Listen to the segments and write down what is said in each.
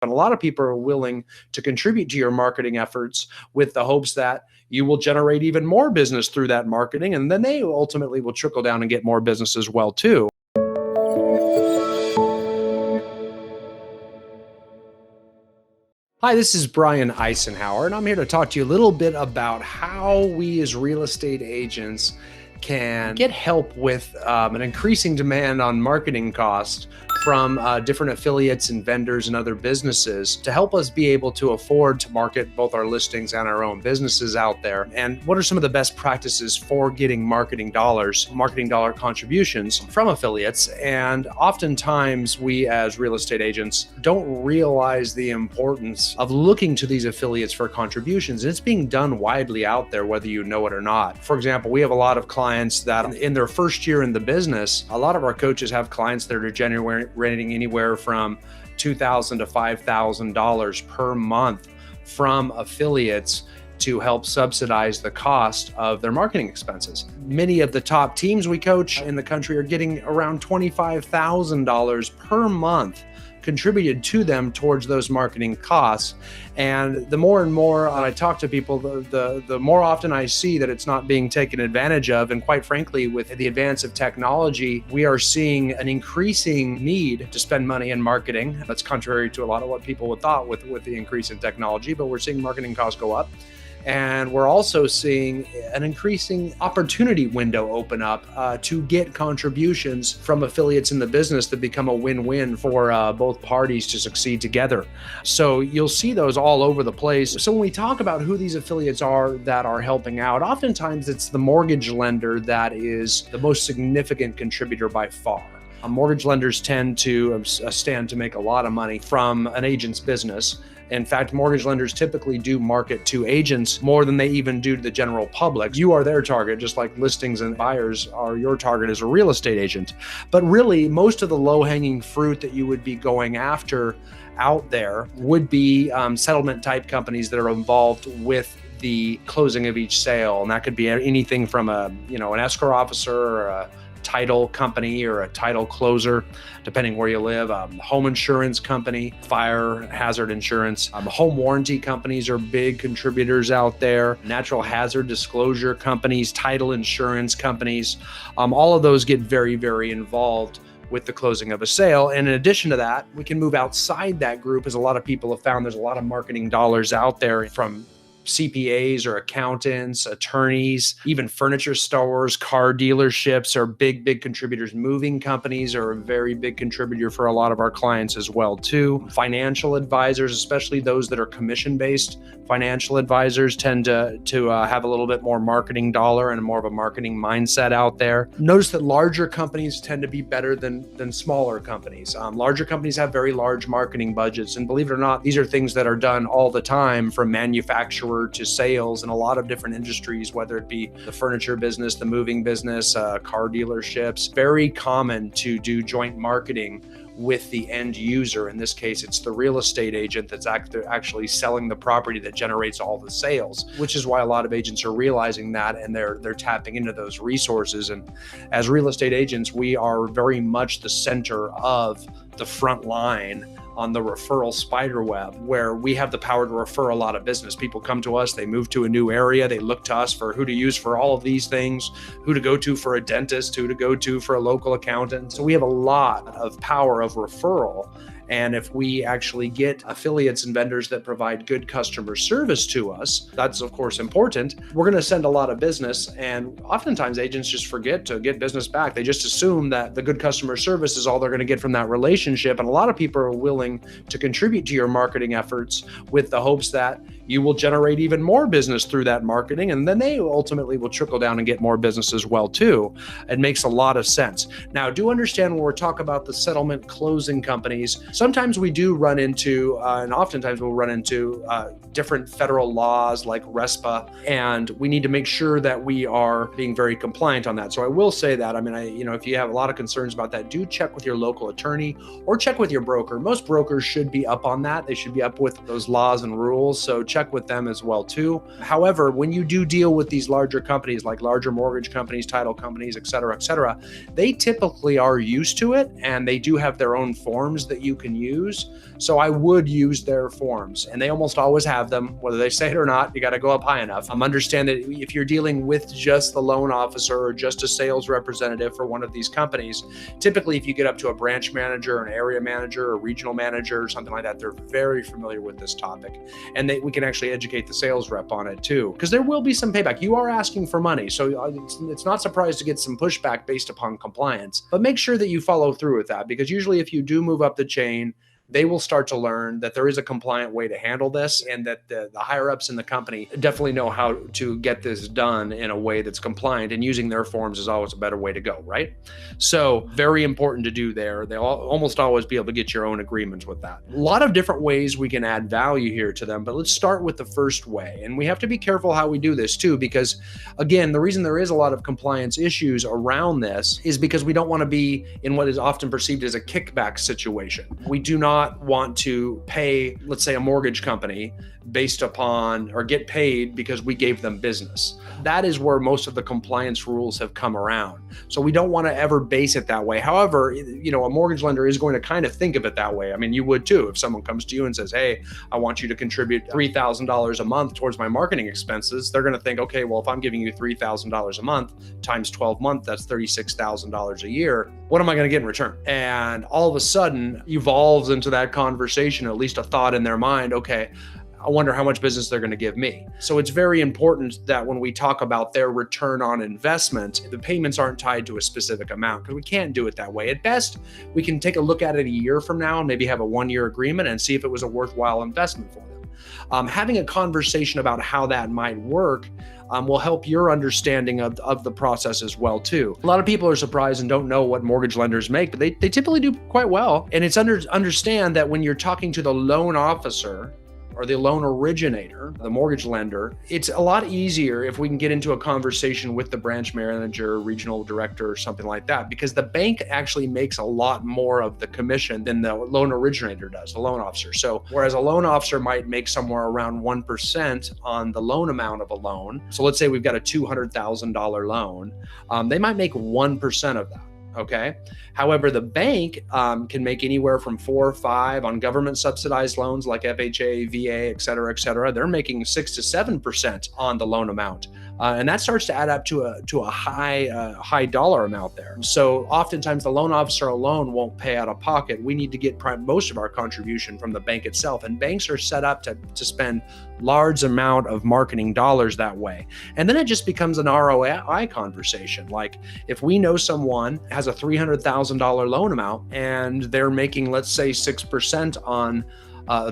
And a lot of people are willing to contribute to your marketing efforts with the hopes that you will generate even more business through that marketing, and then they ultimately will trickle down and get more business as well too. Hi, this is Brian Icenhower, and I'm here to talk to you a little bit about how we as real estate agents can get help with an increasing demand on marketing costs from different affiliates and vendors and other businesses to help us be able to afford to market both our listings and our own businesses out there. And what are some of the best practices for getting marketing dollar contributions from affiliates? And oftentimes we as real estate agents don't realize the importance of looking to these affiliates for contributions. And it's being done widely out there, whether you know it or not. For example, we have a lot of clients that in their first year in the business, a lot of our coaches have clients that are generating anywhere from $2,000 to $5,000 per month from affiliates to help subsidize the cost of their marketing expenses. Many of the top teams we coach in the country are getting around $25,000 per month contributed to them towards those marketing costs. And the more and more I talk to people, the more often I see that it's not being taken advantage of. And quite frankly, with the advance of technology, we are seeing an increasing need to spend money in marketing. That's contrary to a lot of what people would thought with the increase in technology, but we're seeing marketing costs go up. And we're also seeing an increasing opportunity window open up to get contributions from affiliates in the business that become a win-win for both parties to succeed together. So you'll see those all over the place. So when we talk about who these affiliates are that are helping out, oftentimes it's the mortgage lender that is the most significant contributor by far. Mortgage lenders tend to stand to make a lot of money from an agent's business. In fact, mortgage lenders typically do market to agents more than they even do to the general public. You are their target, just like listings and buyers are your target as a real estate agent. But really, most of the low-hanging fruit that you would be going after out there would be settlement type companies that are involved with the closing of each sale. And that could be anything from an escrow officer or a title company or a title closer, depending where you live, home insurance company, fire hazard insurance, home warranty companies are big contributors out there, natural hazard disclosure companies, title insurance companies, all of those get very, very involved with the closing of a sale. And in addition to that, we can move outside that group, as a lot of people have found there's a lot of marketing dollars out there from CPAs or accountants, attorneys, even furniture stores, car dealerships are big contributors. Moving companies are a very big contributor for a lot of our clients as well too. Financial advisors, especially those that are commission-based financial advisors, tend to have a little bit more marketing dollar and more of a marketing mindset out there. Notice that larger companies tend to be better than smaller companies. Larger companies have very large marketing budgets, and believe it or not, these are things that are done all the time, from manufacturers to sales in a lot of different industries, whether it be the furniture business, the moving business, car dealerships. Very common to do joint marketing with the end user. In this case, it's the real estate agent that's actually selling the property that generates all the sales, which is why a lot of agents are realizing that, and they're tapping into those resources. And as real estate agents, we are very much the center of the front line on the referral spider web, where we have the power to refer a lot of business. People come to us, they move to a new area, they look to us for who to use for all of these things, who to go to for a dentist, who to go to for a local accountant. So we have a lot of power of referral. And if we actually get affiliates and vendors that provide good customer service to us, that's of course important. We're going to send a lot of business, and oftentimes agents just forget to get business back. They just assume that the good customer service is all they're going to get from that relationship. And a lot of people are willing to contribute to your marketing efforts with the hopes that you will generate even more business through that marketing, and then they ultimately will trickle down and get more business as well too. It makes a lot of sense. Now, do understand when we're talking about the settlement closing companies, sometimes we do run into, and oftentimes we'll run into different federal laws like RESPA, and we need to make sure that we are being very compliant on that. So I will say that, if you have a lot of concerns about that, do check with your local attorney or check with your broker. Most brokers should be up on that. They should be up with those laws and rules. So check with them as well too. However, when you do deal with these larger companies, like larger mortgage companies, title companies, et cetera, they typically are used to it, and they do have their own forms that you can can use. So I would use their forms, and they almost always have them, whether they say it or not. You got to go up high enough. Understand that if you're dealing with just the loan officer or just a sales representative for one of these companies, typically if you get up to a branch manager, an area manager, a regional manager, or something like that, they're very familiar with this topic, and we can actually educate the sales rep on it too, because there will be some payback. You are asking for money, so it's not surprised to get some pushback based upon compliance, but make sure that you follow through with that, because usually if you do move up the chain, they will start to learn that there is a compliant way to handle this, and that the higher ups in the company definitely know how to get this done in a way that's compliant, and using their forms is always a better way to go, right? So very important to do there. They'll almost always be able to get your own agreements with that. A lot of different ways we can add value here to them, but let's start with the first way. And we have to be careful how we do this too, because again, the reason there is a lot of compliance issues around this is because we don't want to be in what is often perceived as a kickback situation. We do not want to pay, let's say, a mortgage company based upon, or get paid because we gave them business. That is where most of the compliance rules have come around. So we don't want to ever base it that way. However, a mortgage lender is going to kind of think of it that way. I mean, you would too. If someone comes to you and says, hey, I want you to contribute $3,000 a month towards my marketing expenses, they're going to think, okay, well, if I'm giving you $3,000 a month times 12 months, that's $36,000 a year. What am I going to get in return? And all of a sudden evolves into that conversation, at least a thought in their mind, okay, I wonder how much business they're going to give me. So it's very important that when we talk about their return on investment, the payments aren't tied to a specific amount, because we can't do it that way. At best, we can take a look at it a year from now and maybe have a 1-year agreement and see if it was a worthwhile investment for them. Having a conversation about how that might work will help your understanding of the process as well too. A lot of people are surprised and don't know what mortgage lenders make, but they typically do quite well. And it's understand that when you're talking to the loan officer or the loan originator, the mortgage lender, it's a lot easier if we can get into a conversation with the branch manager, regional director, or something like that, because the bank actually makes a lot more of the commission than the loan originator does, the loan officer. So whereas a loan officer might make somewhere around 1% on the loan amount of a loan, so let's say we've got a $200,000 loan, they might make 1% of that. Okay. However, the bank can make anywhere from 4 or 5 on government subsidized loans like FHA, VA, et cetera. They're making 6 to 7% on the loan amount. And that starts to add up to a high dollar amount there. So oftentimes the loan officer alone won't pay out of pocket. We need to get most of our contribution from the bank itself. And banks are set up to spend large amount of marketing dollars that way. And then it just becomes an ROI conversation. Like if we know someone has a $300,000 loan amount and they're making, let's say 6% on,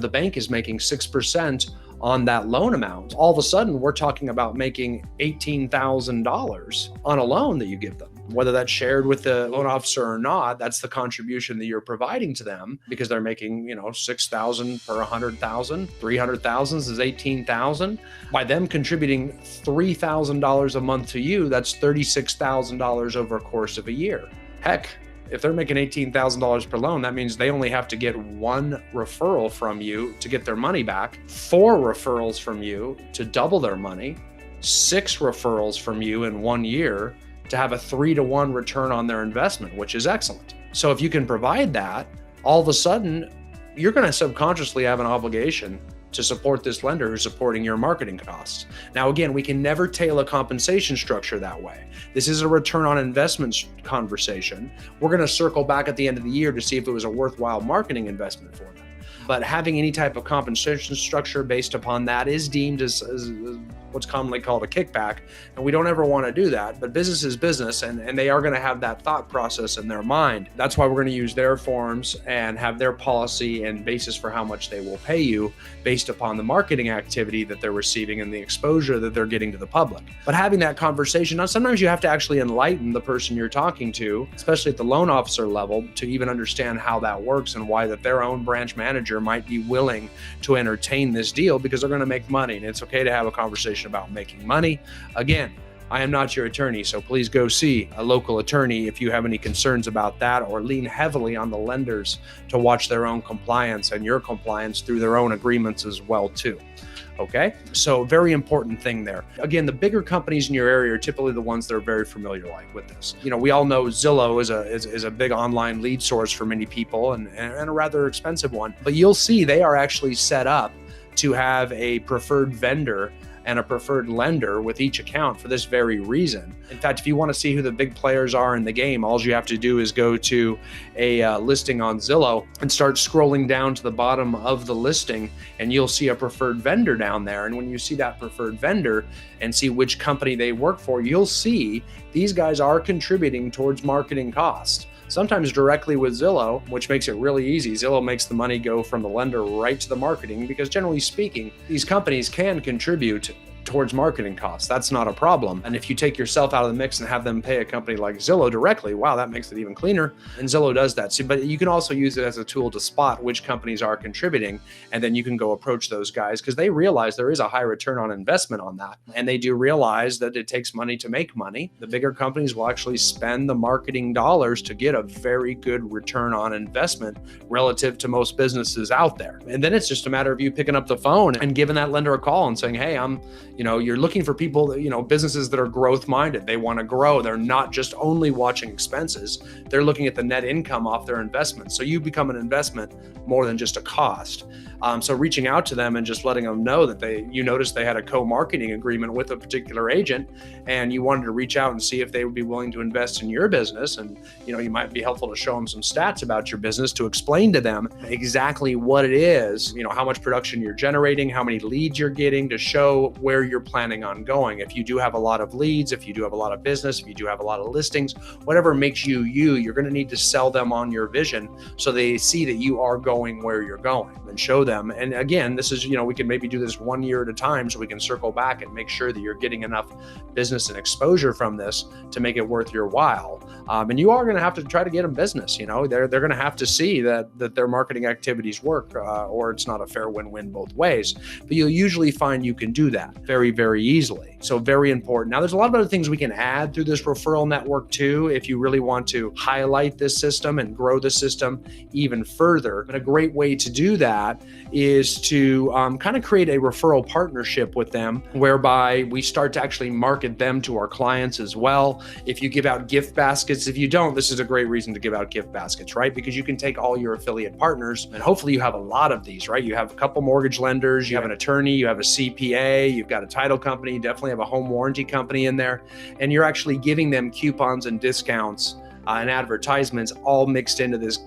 the bank is making 6% on that loan amount, all of a sudden we're talking about making $18,000 on a loan that you give them. Whether that's shared with the loan officer or not, that's the contribution that you're providing to them, because they're making, $6,000 per $100,000, $300,000 is $18,000. By them contributing $3,000 a month to you, that's $36,000 over a course of a year. Heck, if they're making $18,000 per loan, that means they only have to get 1 referral from you to get their money back, 4 referrals from you to double their money, 6 referrals from you in 1 year to have a 3-to-1 return on their investment, which is excellent. So if you can provide that, all of a sudden, you're going to subconsciously have an obligation to support this lender who's supporting your marketing costs. Now, again, we can never tailor compensation structure that way. This is a return on investment conversation. We're going to circle back at the end of the year to see if it was a worthwhile marketing investment for them. But having any type of compensation structure based upon that is deemed as what's commonly called a kickback. And we don't ever want to do that. But business is business, and they are going to have that thought process in their mind. That's why we're going to use their forms and have their policy and basis for how much they will pay you based upon the marketing activity that they're receiving and the exposure that they're getting to the public. But having that conversation, now sometimes you have to actually enlighten the person you're talking to, especially at the loan officer level, to even understand how that works and why that their own branch manager might be willing to entertain this deal, because they're going to make money, and it's okay to have a conversation about making money. Again, I am not your attorney, so please go see a local attorney if you have any concerns about that, or lean heavily on the lenders to watch their own compliance and your compliance through their own agreements as well too. Okay, so very important thing there. Again, the bigger companies in your area are typically the ones that are very familiar with this. We all know Zillow is a big online lead source for many people, and a rather expensive one. But you'll see they are actually set up to have a preferred vendor and a preferred lender with each account for this very reason. In fact, if you want to see who the big players are in the game, all you have to do is go to a listing on Zillow and start scrolling down to the bottom of the listing, and you'll see a preferred vendor down there. And when you see that preferred vendor and see which company they work for, you'll see these guys are contributing towards marketing costs. Sometimes directly with Zillow, which makes it really easy. Zillow makes the money go from the lender right to the marketing, because generally speaking, these companies can contribute towards marketing costs. That's not a problem. And if you take yourself out of the mix and have them pay a company like Zillow directly, wow, that makes it even cleaner. And Zillow does that. So, but you can also use it as a tool to spot which companies are contributing, and then you can go approach those guys because they realize there is a high return on investment on that. And they do realize that it takes money to make money. The bigger companies will actually spend the marketing dollars to get a very good return on investment relative to most businesses out there. And then it's just a matter of you picking up the phone and giving that lender a call and saying, hey, you're looking for people that, businesses that are growth minded. They want to grow. They're not just only watching expenses. They're looking at the net income off their investment. So you become an investment more than just a cost. So reaching out to them and just letting them know that you noticed they had a co-marketing agreement with a particular agent, and you wanted to reach out and see if they would be willing to invest in your business. And, you might be helpful to show them some stats about your business to explain to them exactly what it is, how much production you're generating, how many leads you're getting, to show where you're planning on going. If you do have a lot of leads, if you do have a lot of business, if you do have a lot of listings, whatever makes you're going to need to sell them on your vision so they see that you are going where you're going, and show them. And again, this is, we can maybe do this 1 year at a time so we can circle back and make sure that you're getting enough business and exposure from this to make it worth your while. And you are going to have to try to get them business. They're going to have to see that their marketing activities work, or it's not a fair win-win both ways. But you'll usually find you can do that very, very easily. So very important. Now, there's a lot of other things we can add through this referral network too, if you really want to highlight this system and grow the system even further. But a great way to do that is to kind of create a referral partnership with them, whereby we start to actually market them to our clients as well. If you give out gift baskets, if you don't, this is a great reason to give out gift baskets, right? Because you can take all your affiliate partners, and hopefully you have a lot of these, right? You have a couple mortgage lenders, you have an attorney, you have a CPA, you've got a title company, you definitely have a home warranty company in there, and you're actually giving them coupons and discounts and advertisements all mixed into this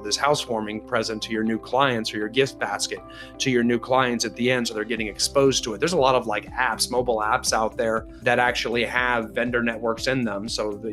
this housewarming present to your new clients, or your gift basket to your new clients at the end, so they're getting exposed to it. There's a lot of apps, mobile apps out there that actually have vendor networks in them. So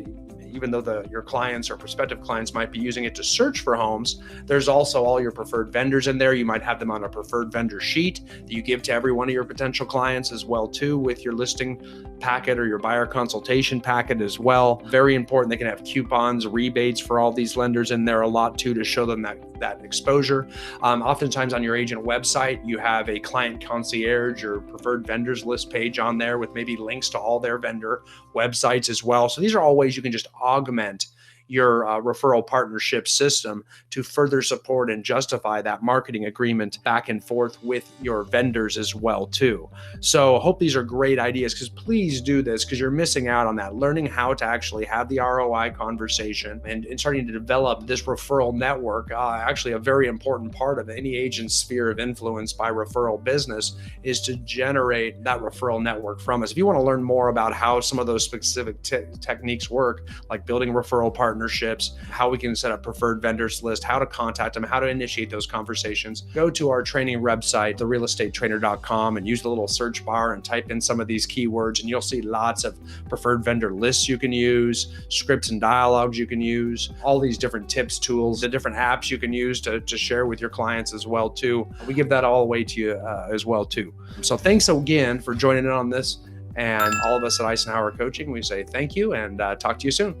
even though your clients or prospective clients might be using it to search for homes, there's also all your preferred vendors in there. You might have them on a preferred vendor sheet that you give to every one of your potential clients as well too, with your listing packet or your buyer consultation packet as well. Very important. They can have coupons, rebates for all these lenders in there a lot too, to show them that exposure. Oftentimes on your agent website, you have a client concierge or preferred vendors list page on there with maybe links to all their vendor websites as well. So these are all ways you can just augment your referral partnership system to further support and justify that marketing agreement back and forth with your vendors as well too. So I hope these are great ideas, because please do this, because you're missing out on that. Learning how to actually have the ROI conversation and starting to develop this referral network, actually a very important part of any agent's sphere of influence by referral business, is to generate that referral network from us. If you want to learn more about how some of those specific techniques work, like building referral partnerships, how we can set up preferred vendors list, how to contact them, how to initiate those conversations, go to our training website, therealestatetrainer.com, and use the little search bar and type in some of these keywords, and you'll see lots of preferred vendor lists you can use, scripts and dialogues you can use, all these different tips, tools, the different apps you can use to share with your clients as well too. We give that all away to you as well too. So thanks again for joining in on this, and all of us at Icenhower Coaching, we say thank you and talk to you soon.